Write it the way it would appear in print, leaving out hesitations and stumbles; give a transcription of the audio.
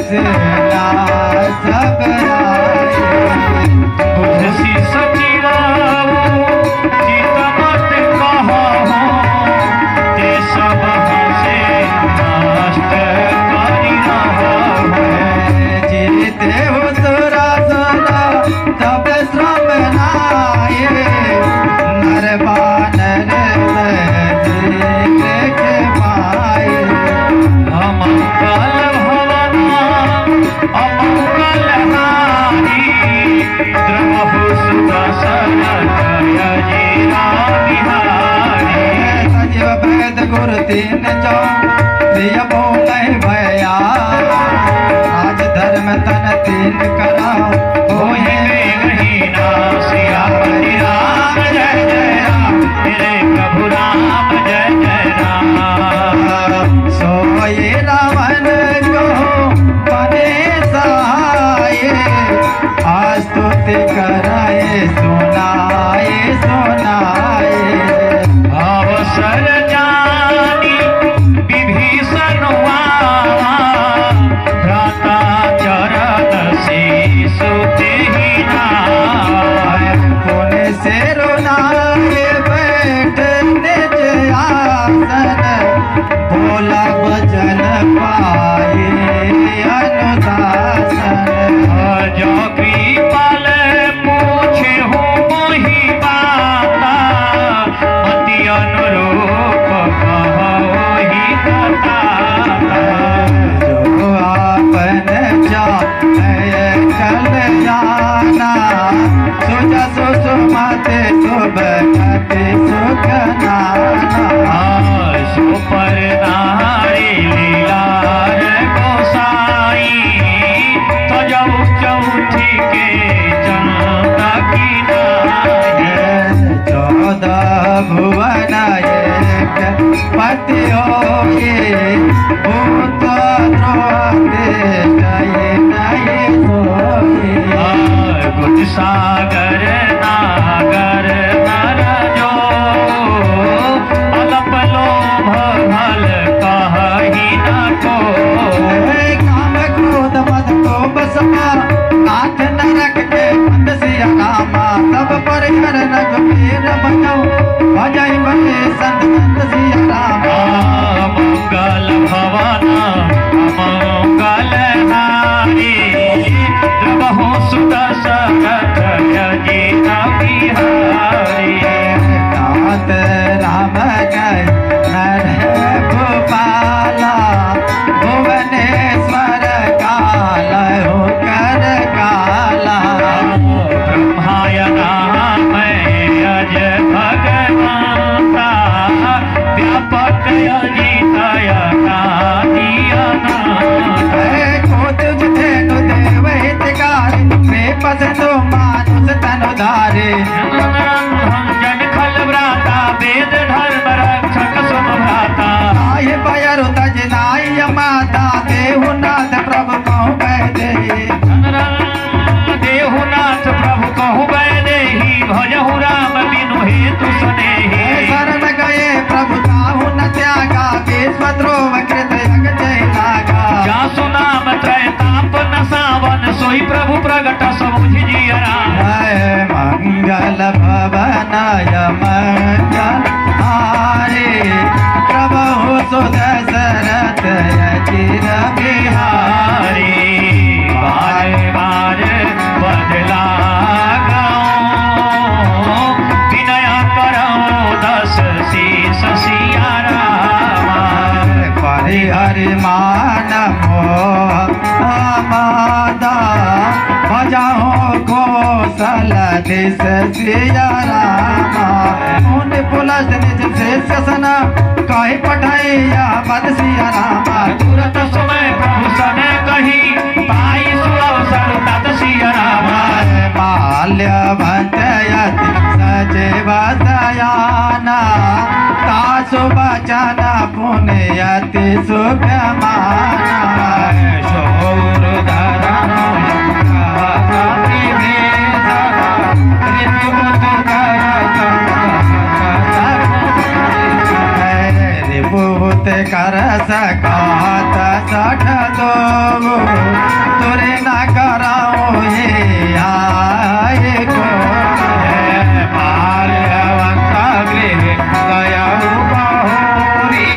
सेना सब आए। बुझसी सचिराओ चित मत कहो ते सब हसे नष्ट करि रहो। जीते हो सुरा सुरा तब श्रम नाये नर बानर देख पाए। अमंगल भवना अमंगल हारी द्रवहु सुदशरथ अजीरा बिहारी। सजीव वैद गुरु तीन चौ प्रिय बोले भया राज धर्म तन तीन करा होए गहीना सियापति राम जय जय राम मेरे प्रभु राम जय जय राम। सोए रावण को बने सहाये आस्तुति कराए सुनाए सुनाए। अवसर जानी विभीषण आवा भ्राता चरण शीशु तेहि नावा। पुण्य से रुनाए बैठ निज आसन बोला भजन पाए अनुदासन। जो कृपाल पूछे हो मोहि बाता अति अनुरूप कहोहि बताता। जो आपन चाहे कल्याणा सुजस सुमते सुबकति सुख नाना। सुपर नारी लीलार गोसाई तो जब चौथी के जनता की नाई। 14 भुवन एक पति होए भूत द्रोते नये नये सोए। कुछ सागर नागर नर जो अलप लोभ भल कहि न को। काम क्रोध मद को बसमा आठ नरक के बंद सिया कामा तब पर हर रघुवीर बनो भजई बने संत संत सिया रामा। मंगल भवन अमंगल हारी द्रवहु सुदशरथ अजीरा बिहारी। नाथ राम गए नर भूपाला भुवनेश्वर काल हो कर काला। ब्रह्मायना मैं अज भगवंता व्यापक अजितय पसंदो मानुष तनुधारे। जन खल व्राता वेद धर्म रक्षक सुम भ्राता। आये बयरु तज नाई माता देहुनाथ प्रभु कहु बैदे। देहुनाथ प्रभु कहु बैदेहि भजहु राम बिनु हेतु सुनेहि। शरण गए प्रभु ताहु न त्यागा विश्वद्रोह कृत यज्ञ जय लागा। जासु नाम त्रय ताप न सावन सोई प्रभु प्रगट समुझ जिय राम। मंगल भवनाय मंगल हारे प्रभु सुदशरथ अजीर बिहारी। बार बार बदला गाऊं विनय करऊं दस शीस सिया रामा। परिहरि मान मोह मादा भजाओ कौशल दिस सिया रामा। मुनि पुलस निज शेष सन कहि पठाइया बद सिया रामा। तुरत समय प्रभु सने कही पाई सुअवसर तत सिया रामा। माल्यवंतयति सचिव दयाना तासु वचन पुण्यति सुखमाना। शौरधरम रिपुत कर सकात सठ दो तुरे ना करा